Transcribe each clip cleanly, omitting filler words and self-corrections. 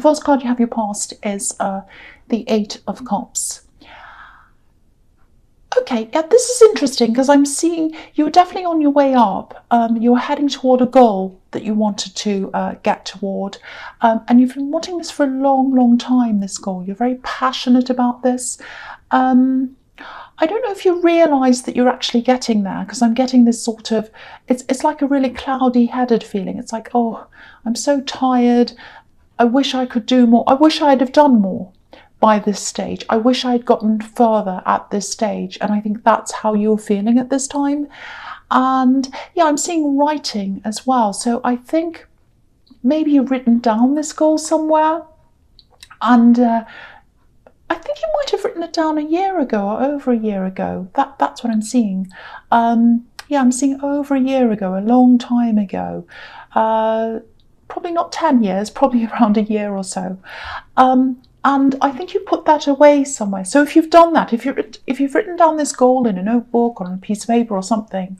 first card you have your past is the Eight of Cups. Okay, yeah, this is interesting because I'm seeing you were definitely on your way up. You were heading toward a goal that you wanted to get toward. And you've been wanting this for a long, long time, this goal. You're very passionate about this. I don't know if you realise that you're actually getting there, because I'm getting this sort of, it's like a really cloudy-headed feeling. It's like, oh, I'm so tired. I wish I could do more. I wish I'd have done more by this stage. I wish I'd gotten further at this stage. And I think that's how you're feeling at this time. And yeah, I'm seeing writing as well. So I think maybe you've written down this goal somewhere. And I think you might have written it down a year ago or over a year ago. That's what I'm seeing. Yeah, I'm seeing over a year ago, a long time ago. Probably not 10 years, probably around a year or so. And I think you put that away somewhere. So if you've done that, if you've written down this goal in a notebook or on a piece of paper or something,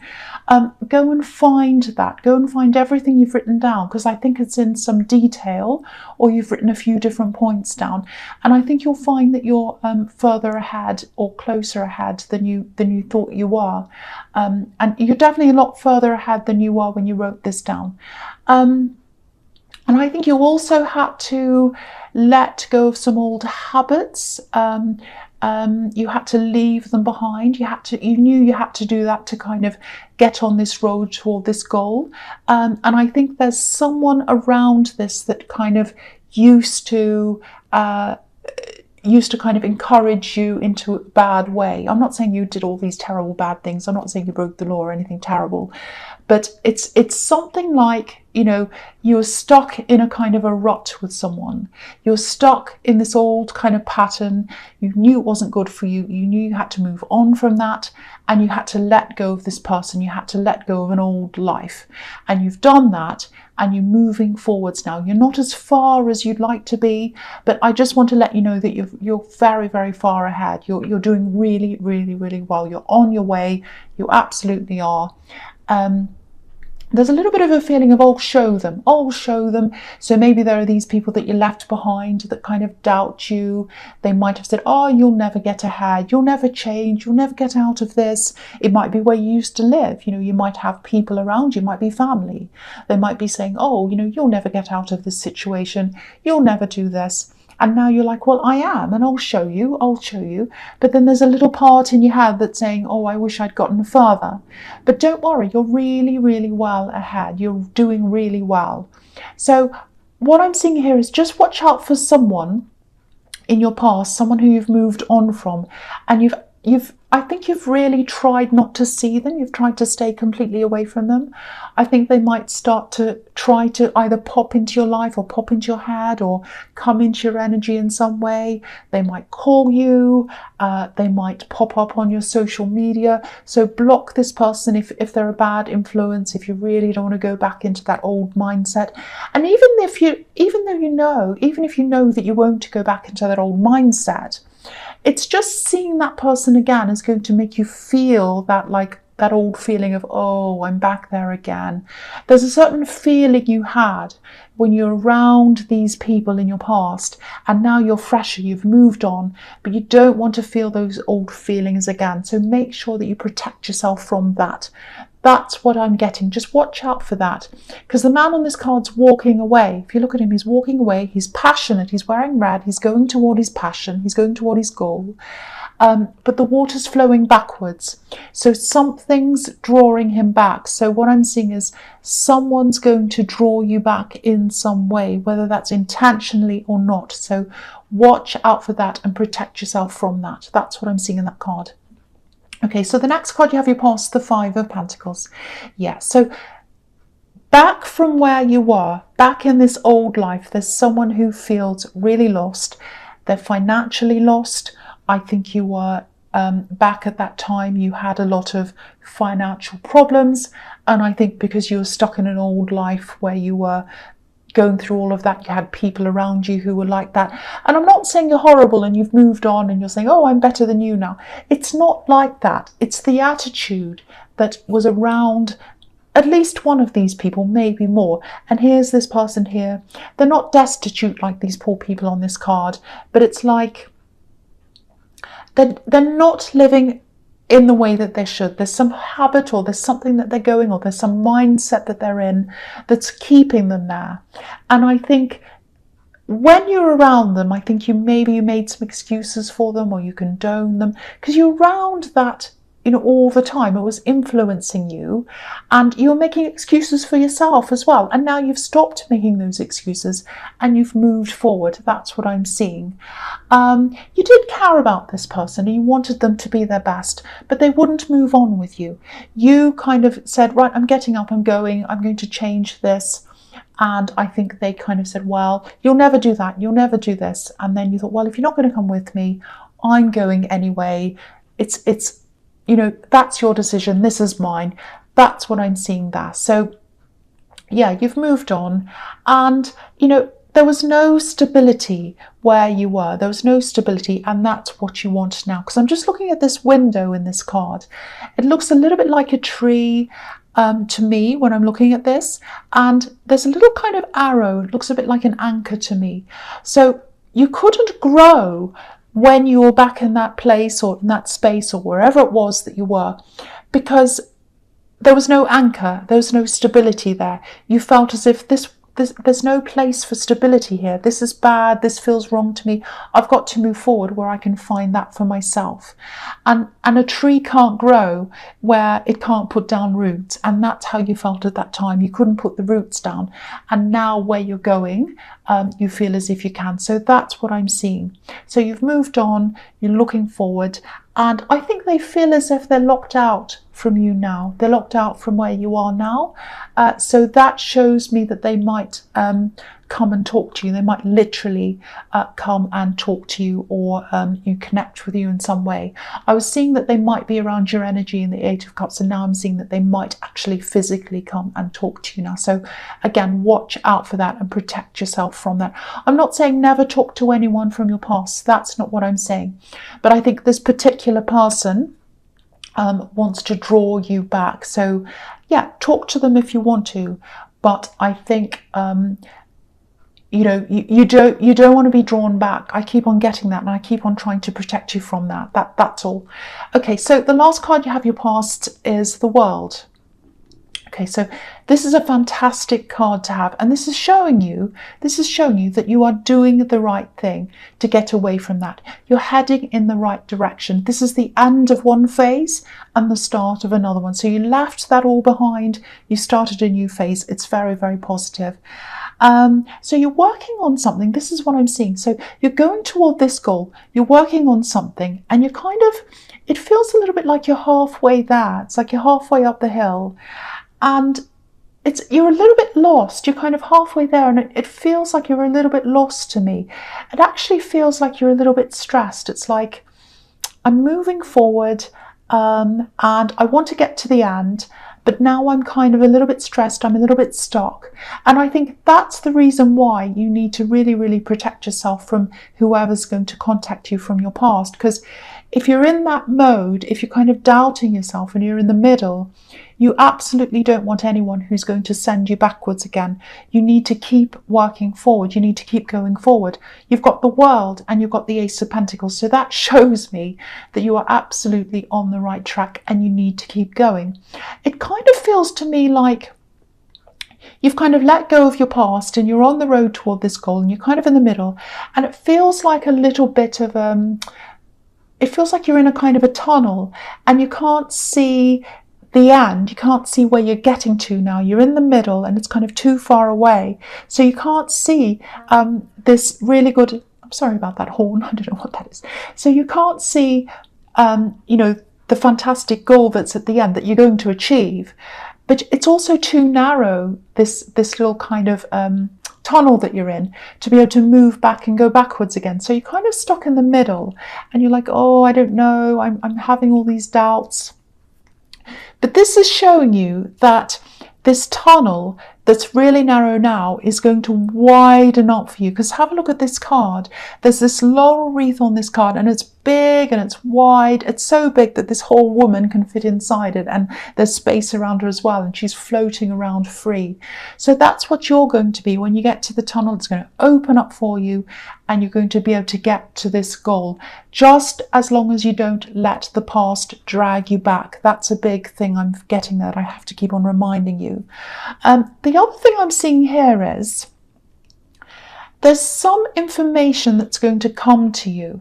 go and find that. Go and find everything you've written down, because I think it's in some detail, or you've written a few different points down. And I think you'll find that you're further ahead or closer ahead than you thought you were. And you're definitely a lot further ahead than you were when you wrote this down. And I think you also had to let go of some old habits. You had to leave them behind. You knew you had to do that to kind of get on this road toward this goal. And I think there's someone around this that kind of used to kind of encourage you into a bad way. I'm not saying you did all these terrible bad things. I'm not saying you broke the law or anything terrible. But it's something like, you know, you're stuck in a kind of a rut with someone. You're stuck in this old kind of pattern. You knew it wasn't good for you. You knew you had to move on from that, and you had to let go of this person. You had to let go of an old life. And you've done that, and you're moving forwards now. You're not as far as you'd like to be, but I just want to let you know that you're very, very far ahead. You're doing really, really, really well. You're on your way. You absolutely are. There's a little bit of a feeling of, I'll show them. So maybe there are these people that you left behind that kind of doubt you. They might have said, oh, you'll never get ahead. You'll never change. You'll never get out of this. It might be where you used to live. You know, you might have people around you, might be family. They might be saying, oh, you know, you'll never get out of this situation. You'll never do this. And now you're like, well, I am, and I'll show you. But then there's a little part in your head that's saying, oh, I wish I'd gotten further. But don't worry, you're really, really well ahead. You're doing really well. So what I'm seeing here is just watch out for someone in your past, someone who you've moved on from, and I think you've really tried not to see them. You've tried to stay completely away from them. I think they might start to try to either pop into your life or pop into your head or come into your energy in some way. They might call you. They might pop up on your social media. So block this person if they're a bad influence, if you really don't want to go back into that old mindset. And even if you know that you won't go back into that old mindset, it's just seeing that person again is going to make you feel that, like, that old feeling of, oh, I'm back there again. There's a certain feeling you had when you're around these people in your past, and now you're fresher, you've moved on, but you don't want to feel those old feelings again. So make sure that you protect yourself from that. That's what I'm getting. Just watch out for that. Because the man on this card's walking away. If you look at him, he's walking away. He's passionate. He's wearing red. He's going toward his passion. He's going toward his goal. But the water's flowing backwards. So something's drawing him back. So what I'm seeing is someone's going to draw you back in some way, whether that's intentionally or not. So watch out for that and protect yourself from that. That's what I'm seeing in that card. Okay, so the next card you have your past, the Five of Pentacles. Yeah, so back from where you were, back in this old life, there's someone who feels really lost. They're financially lost. I think you were back at that time, you had a lot of financial problems. And I think because you were stuck in an old life where you were going through all of that, you had people around you who were like that. And I'm not saying you're horrible and you've moved on and you're saying, oh, I'm better than you now. It's not like that. It's the attitude that was around at least one of these people, maybe more. And here's this person here. They're not destitute like these poor people on this card, but it's like they're not living in the way that they should. There's some habit, or there's something that they're going, or there's some mindset that they're in that's keeping them there. And I think when you're around them, I think you made some excuses for them, or you condone them, because you're around that, you know, all the time. It was influencing you, and you're making excuses for yourself as well. And now you've stopped making those excuses and you've moved forward. That's what I'm seeing. You did care about this person and you wanted them to be their best, but they wouldn't move on with you. You kind of said, right, I'm getting up, I'm going to change this. And I think they kind of said, well, you'll never do that, you'll never do this. And then you thought, well, if you're not going to come with me, I'm going anyway. It's you know, that's your decision, this is mine. That's what I'm seeing there. So yeah, you've moved on, and you know, there was no stability where you were. There was no stability, and that's what you want now. Because I'm just looking at this window in this card. It looks a little bit like a tree to me when I'm looking at this, and there's a little kind of arrow. It looks a bit like an anchor to me. So you couldn't grow when you were back in that place or in that space or wherever it was that you were, because there was no anchor, there was no stability there. You felt as if there's no place for stability here. This is bad, this feels wrong to me. I've got to move forward where I can find that for myself. And a tree can't grow where it can't put down roots. And that's how you felt at that time. You couldn't put the roots down. And now where you're going, you feel as if you can. So that's what I'm seeing. So you've moved on, you're looking forward, and I think they feel as if they're locked out from you now. They're locked out from where you are now. So that shows me that they might come and talk to you. They might literally come and talk to you, or you connect with you in some way. I was seeing that they might be around your energy in the Eight of Cups, and now I'm seeing that they might actually physically come and talk to you now. So again, watch out for that and protect yourself from that. I'm not saying never talk to anyone from your past. That's not what I'm saying. But I think this particular person wants to draw you back. So yeah, talk to them if you want to, but I think you know, you don't want to be drawn back. I keep on getting that, and I keep on trying to protect you from that. That's all. Okay, so the last card you have your past is the World. Okay, so this is a fantastic card to have, and this is showing you that you are doing the right thing to get away from that. You're heading in the right direction. This is the end of one phase and the start of another one. So you left that all behind, you started a new phase. It's very, very positive. So you're working on something. This is what I'm seeing. So you're going toward this goal, you're working on something, and you're kind of, it feels a little bit like you're halfway there. It's like you're halfway up the hill, and you're a little bit lost. You're kind of halfway there, and it feels like you're a little bit lost to me. It actually feels like you're a little bit stressed. It's like, I'm moving forward, and I want to get to the end, but now I'm kind of a little bit stressed, I'm a little bit stuck. And I think that's the reason why you need to really, really protect yourself from whoever's going to contact you from your past. Because if you're in that mode, if you're kind of doubting yourself and you're in the middle, you absolutely don't want anyone who's going to send you backwards again. You need to keep working forward. You need to keep going forward. You've got the World and you've got the Ace of Pentacles. So that shows me that you are absolutely on the right track and you need to keep going. It kind of feels to me like you've kind of let go of your past and you're on the road toward this goal, and you're kind of in the middle, and it feels like a little bit of it feels like you're in a kind of a tunnel and you can't see the end. You can't see where you're getting to now. You're in the middle and it's kind of too far away. So you can't see this really good, I'm sorry about that horn, I don't know what that is. So you can't see, you know, the fantastic goal that's at the end that you're going to achieve. But it's also too narrow, this little kind of tunnel that you're in, to be able to move back and go backwards again. So you're kind of stuck in the middle and you're like, oh, I don't know, I'm having all these doubts. But this is showing you that this tunnel that's really narrow now is going to widen up for you. Because have a look at this card. There's this laurel wreath on this card, and it's big and it's wide. It's so big that this whole woman can fit inside it, and there's space around her as well, and she's floating around free. So that's what you're going to be when you get to the tunnel. It's going to open up for you, and you're going to be able to get to this goal, just as long as you don't let the past drag you back. That's a big thing I'm getting that I have to keep on reminding you. The other thing I'm seeing here is there's some information that's going to come to you.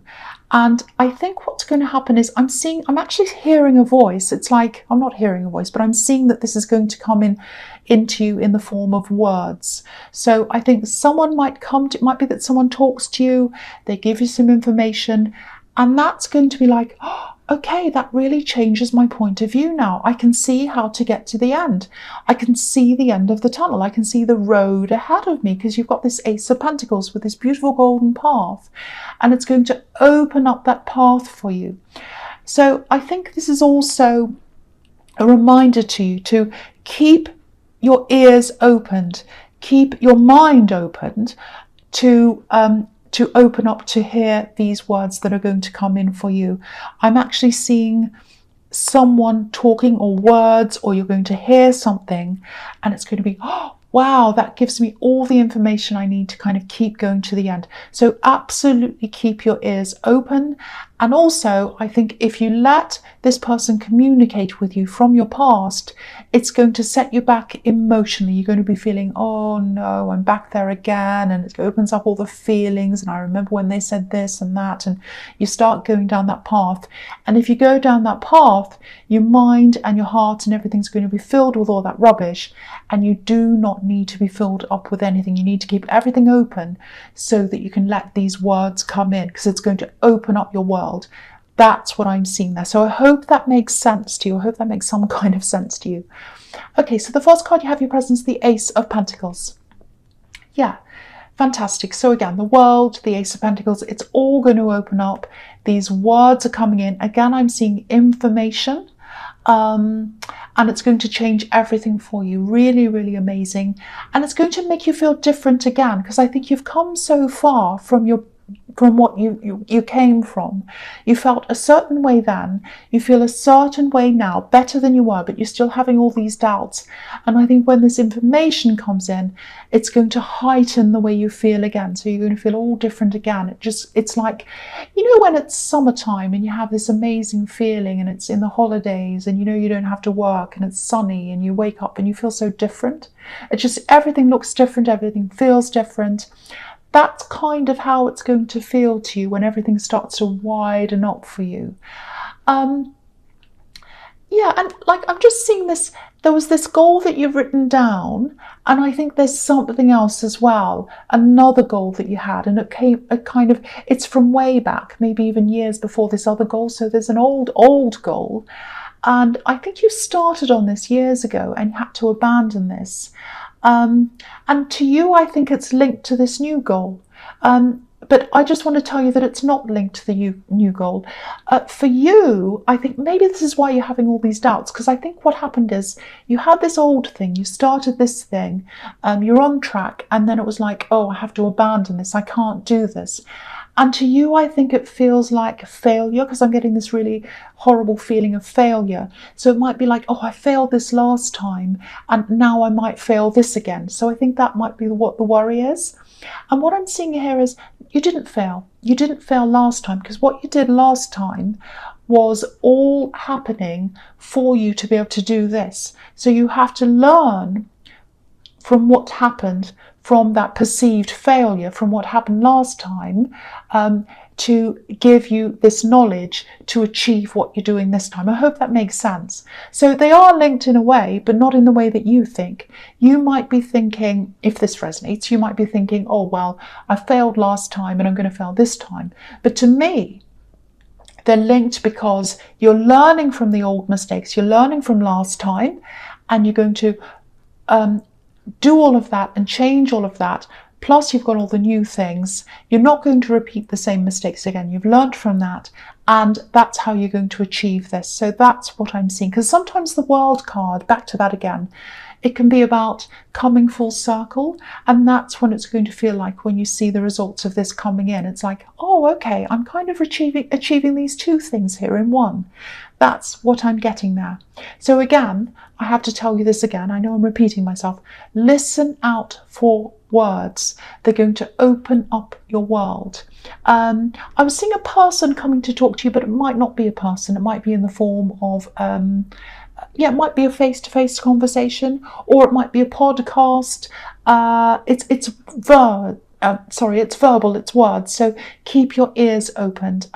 And I think what's going to happen is I'm actually hearing a voice. It's like, I'm not hearing a voice, but I'm seeing that this is going to come into you in the form of words. So I think someone might it might be that someone talks to you, they give you some information, and that's going to be like, oh, okay, that really changes my point of view now. I can see how to get to the end. I can see the end of the tunnel. I can see the road ahead of me, because you've got this Ace of Pentacles with this beautiful golden path, and it's going to open up that path for you. So I think this is also a reminder to you to keep your ears opened, keep your mind opened to open up to hear these words that are going to come in for you. I'm actually seeing someone talking, or words, or you're going to hear something, and it's going to be, oh, wow, that gives me all the information I need to kind of keep going to the end. So absolutely keep your ears open. And also, I think if you let this person communicate with you from your past, it's going to set you back emotionally. You're going to be feeling, oh no, I'm back there again. And it opens up all the feelings. And I remember when they said this and that. And you start going down that path. And if you go down that path, your mind and your heart and everything's going to be filled with all that rubbish. And you do not need to be filled up with anything. You need to keep everything open so that you can let these words come in, because it's going to open up your world. That's what I'm seeing there. So I hope that makes sense to you. I hope that makes some kind of sense to you. Okay, so the first card you have your presence, the Ace of Pentacles. Yeah, fantastic. So again, the world, the Ace of Pentacles, it's all going to open up. These words are coming in. Again, I'm seeing information. And it's going to change everything for you. Really, really amazing. And it's going to make you feel different again, because I think you've come so far from what you came from. You felt a certain way then, you feel a certain way now, better than you were, but you're still having all these doubts. And I think when this information comes in, it's going to heighten the way you feel again. So you're going to feel all different again. It's like, you know, when it's summertime and you have this amazing feeling, and it's in the holidays, and you know you don't have to work, and it's sunny, and you wake up and you feel so different. It's just, everything looks different, everything feels different. That's kind of how it's going to feel to you when everything starts to widen up for you. Yeah, and like, I'm just seeing this, there was this goal that you've written down, and I think there's something else as well, another goal that you had, and it's from way back, maybe even years before this other goal. So there's an old goal, and I think you started on this years ago and you had to abandon this. And to you, I think it's linked to this new goal. But I just want to tell you that it's not linked to the new goal. For you, I think maybe this is why you're having all these doubts, because I think what happened is you had this old thing, you started this thing, you're on track, and then it was like, oh, I have to abandon this, I can't do this. And to you, I think it feels like failure, because I'm getting this really horrible feeling of failure. So it might be like, oh, I failed this last time, and now I might fail this again. So I think that might be what the worry is. And what I'm seeing here is you didn't fail. You didn't fail last time, because what you did last time was all happening for you to be able to do this. So you have to learn from what happened, from that perceived failure, from what happened last time, to give you this knowledge to achieve what you're doing this time. I hope that makes sense. So they are linked in a way, but not in the way that you think. You might be thinking, if this resonates, you might be thinking, oh, well, I failed last time and I'm going to fail this time. But to me, they're linked because you're learning from the old mistakes, you're learning from last time, and you're going to do all of that and change all of that. Plus you've got all the new things. You're not going to repeat the same mistakes again. You've learned from that, and that's how you're going to achieve this. So that's what I'm seeing. Because sometimes the World card, back to that again, It can be about coming full circle, and that's when it's going to feel like when you see the results of this coming in. It's like, oh, okay, I'm kind of achieving these two things here in one. That's what I'm getting there. So again, I have to tell you this again. I know I'm repeating myself. Listen out for words. They're going to open up your world. I was seeing a person coming to talk to you, but it might not be a person. It might be in the form of it might be a face-to-face conversation, or it might be a podcast. It's verbal, it's words. So keep your ears opened.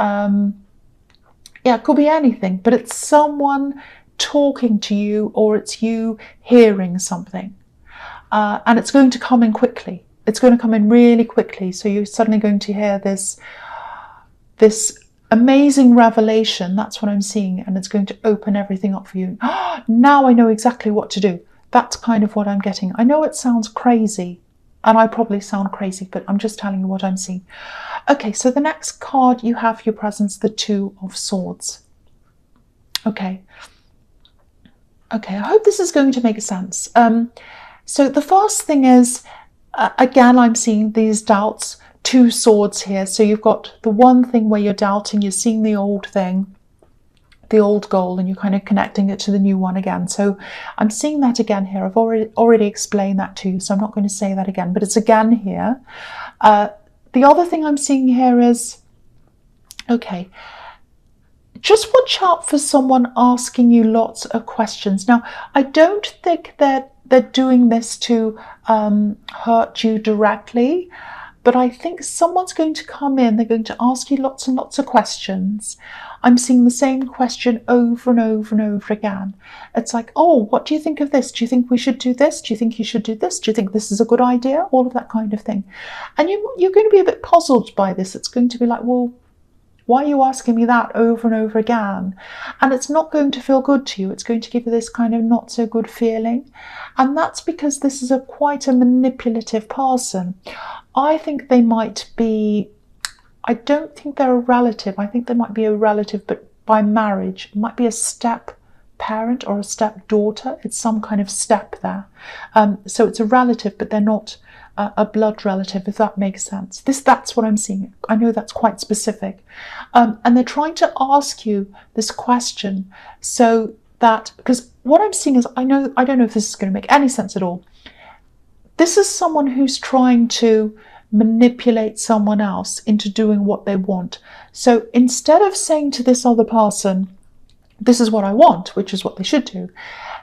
It could be anything, but it's someone talking to you, or it's you hearing something. And it's going to come in quickly. It's going to come in really quickly. So you're suddenly going to hear this amazing revelation. That's what I'm seeing. And it's going to open everything up for you. Now I know exactly what to do. That's kind of what I'm getting. I know it sounds crazy, and I probably sound crazy, but I'm just telling you what I'm seeing. Okay, so the next card you have for your presence, the Two of Swords. Okay, I hope this is going to make sense. So the first thing is, again, I'm seeing these doubts, two swords here. So you've got the one thing where you're doubting, you're seeing the old thing, the old goal, and you're kind of connecting it to the new one again. So I'm seeing that again here. I've already explained that to you, so I'm not going to say that again, but it's again here. The other thing I'm seeing here is, okay, just watch out for someone asking you lots of questions. Now, I don't think that they're doing this to hurt you directly, but I think someone's going to come in, they're going to ask you lots and lots of questions. I'm seeing the same question over and over and over again. It's like, oh, what do you think of this? Do you think we should do this? Do you think you should do this? Do you think this is a good idea? All of that kind of thing. And you're going to be a bit puzzled by this. It's going to be like, well, why are you asking me that over and over again? And it's not going to feel good to you. It's going to give you this kind of not so good feeling. And that's because this is quite a manipulative person. I think they might be, I don't think they're a relative. I think they might be a relative, but by marriage. It might be a step parent or a step daughter. It's some kind of step there. So it's a relative, but they're not a blood relative, if that makes sense. That's what I'm seeing. I know that's quite specific. And they're trying to ask you this question so that, because what I'm seeing is, I don't know if this is going to make any sense at all. This is someone who's trying to manipulate someone else into doing what they want. So instead of saying to this other person, this is what I want, which is what they should do,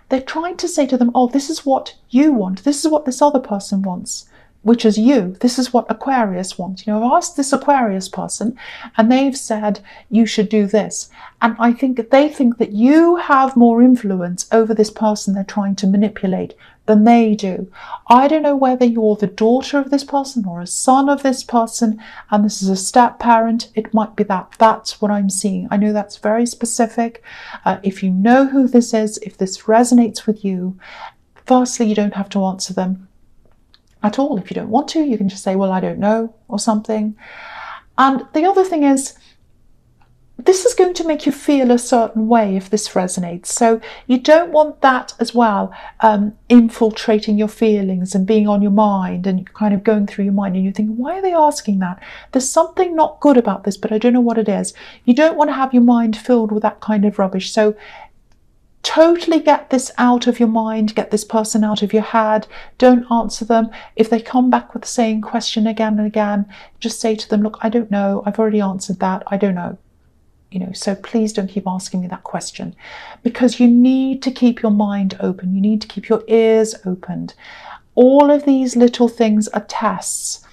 they're trying to say to them, oh, this is what you want. This is what this other person wants, which is you. This is what Aquarius wants. I've asked this Aquarius person and they've said you should do this. And I think they think that you have more influence over this person they're trying to manipulate than they do. I don't know whether you're the daughter of this person or a son of this person, and this is a step parent. It might be that. That's what I'm seeing. I know that's very specific. If you know who this is, if this resonates with you, firstly, you don't have to answer them at all. If you don't want to, you can just say, well, I don't know, or something. And the other thing is, this is going to make you feel a certain way if this resonates. So you don't want that as well, infiltrating your feelings and being on your mind and kind of going through your mind, and you think, why are they asking that? There's something not good about this, but I don't know what it is. You don't want to have your mind filled with that kind of rubbish. So totally get this out of your mind, get this person out of your head. Don't answer them. If they come back with the same question again and again, just say to them, look, I don't know. I've already answered that. I don't know. So please don't keep asking me that question, because you need to keep your mind open. You need to keep your ears opened. All of these little things are tests.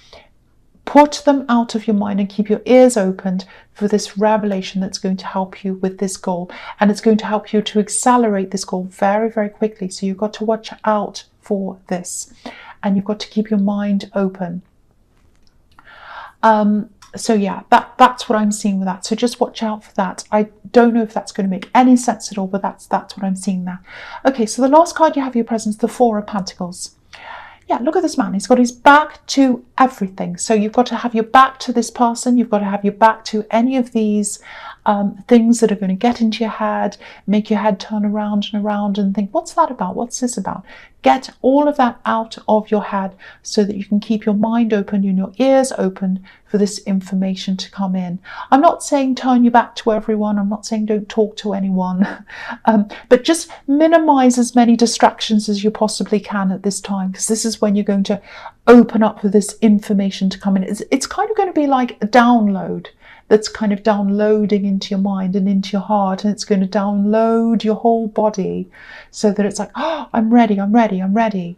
Put them out of your mind and keep your ears opened for this revelation that's going to help you with this goal. And it's going to help you to accelerate this goal very, very quickly. So you've got to watch out for this, and you've got to keep your mind open. So yeah, that's what I'm seeing with that. So just watch out for that. I don't know if that's going to make any sense at all, but that's what I'm seeing there. Okay, so the last card you have your presence, the Four of Pentacles. Yeah, look at this man. He's got his back to everything. So you've got to have your back to this person. You've got to have your back to any of these things that are going to get into your head, make your head turn around and around and think, what's that about? What's this about? Get all of that out of your head so that you can keep your mind open and your ears open for this information to come in. I'm not saying turn your back to everyone. I'm not saying don't talk to anyone. But just minimize as many distractions as you possibly can at this time, because this is when you're going to open up for this information to come in. It's kind of going to be like a download that's kind of downloading into your mind and into your heart, and it's going to download your whole body so that it's like, oh, I'm ready, I'm ready, I'm ready.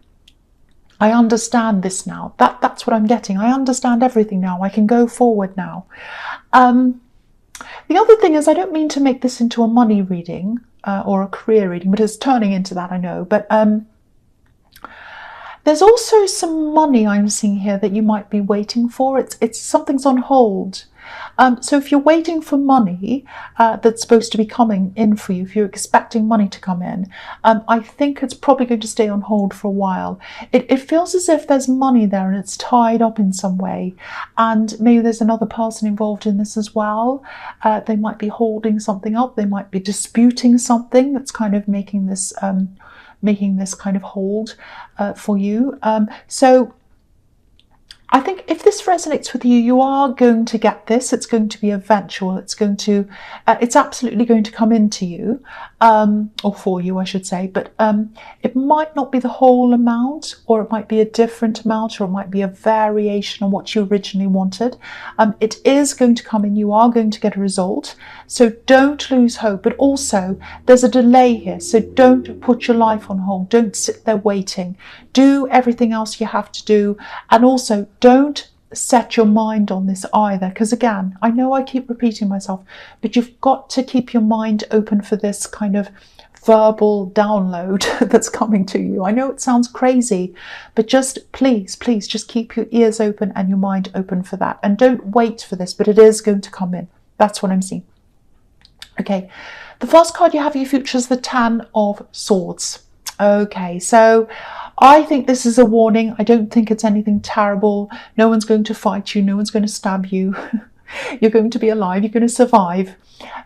I understand this now. That's what I'm getting. I understand everything now. I can go forward now. The other thing is, I don't mean to make this into a money reading or a career reading, but it's turning into that, I know. But there's also some money I'm seeing here that you might be waiting for. It's something's on hold. So if you're waiting for money that's supposed to be coming in for you, if you're expecting money to come in, I think it's probably going to stay on hold for a while. It feels as if there's money there and it's tied up in some way, and maybe there's another person involved in this as well. They might be holding something up. They might be disputing something that's kind of making this kind of hold for you. So I think if this resonates with you, you are going to get this. It's going to be eventual. It's absolutely going to come into you, or for you, I should say. But it might not be the whole amount, or it might be a different amount, or it might be a variation on what you originally wanted. It is going to come in. You are going to get a result. So don't lose hope. But also, there's a delay here. So don't put your life on hold. Don't sit there waiting. Do everything else you have to do. And also, don't set your mind on this either, because again, I know I keep repeating myself, but you've got to keep your mind open for this kind of verbal download that's coming to you. I know it sounds crazy, but just please just keep your ears open and your mind open for that, and don't wait for this, but it is going to come in. That's what I'm seeing. Okay, the first card you have for your future is the Ten of Swords. Okay, so I think this is a warning. I don't think it's anything terrible. No one's going to fight you. No one's going to stab you. You're going to be alive. You're going to survive.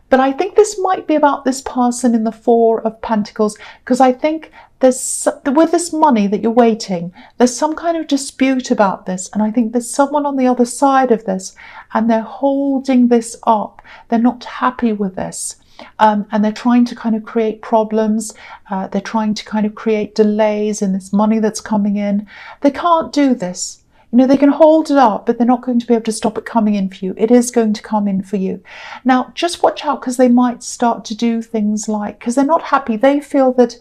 But I think this might be about this person in the Four of Pentacles, because I think there's, with this money that you're waiting, there's some kind of dispute about this. And I think there's someone on the other side of this, and they're holding this up. They're not happy with this. And they're trying to kind of create problems. They're trying to kind of create delays in this money that's coming in. They can't do this. You know, they can hold it up, but they're not going to be able to stop it coming in for you. It is going to come in for you. Now, just watch out, because they might start to do things like, because they're not happy. They feel that,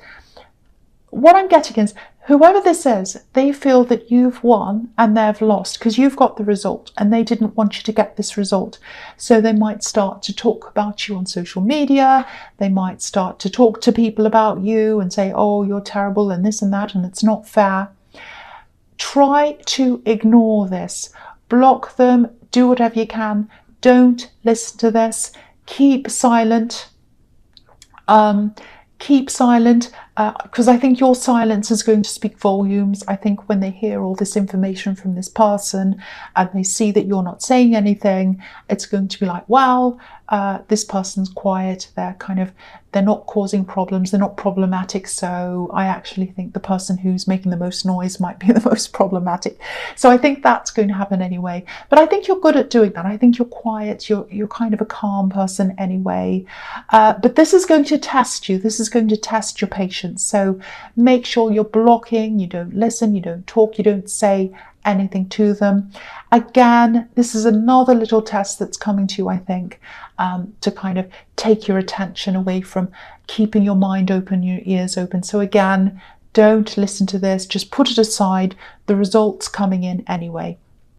what I'm getting is, whoever this is, they feel that you've won and they've lost, because you've got the result and they didn't want you to get this result. So they might start to talk about you on social media. They might start to talk to people about you and say, oh, you're terrible and this and that, and it's not fair. Try to ignore this. Block them. Do whatever you can. Don't listen to this. Keep silent. Keep silent, because I think your silence is going to speak volumes. I think when they hear all this information from this person and they see that you're not saying anything, it's going to be like, well, this person's quiet. They're not causing problems. They're not problematic. So I actually think the person who's making the most noise might be the most problematic. So I think that's going to happen anyway. But I think you're good at doing that. I think you're quiet. You're kind of a calm person anyway. But this is going to test you. This is going to test your patience. So make sure you're blocking. You don't listen. You don't talk. You don't say anything to them. Again, this is another little test that's coming to you, I think, to kind of take your attention away from keeping your mind open, your ears open. So again, don't listen to this. Just put it aside. The result's coming in anyway.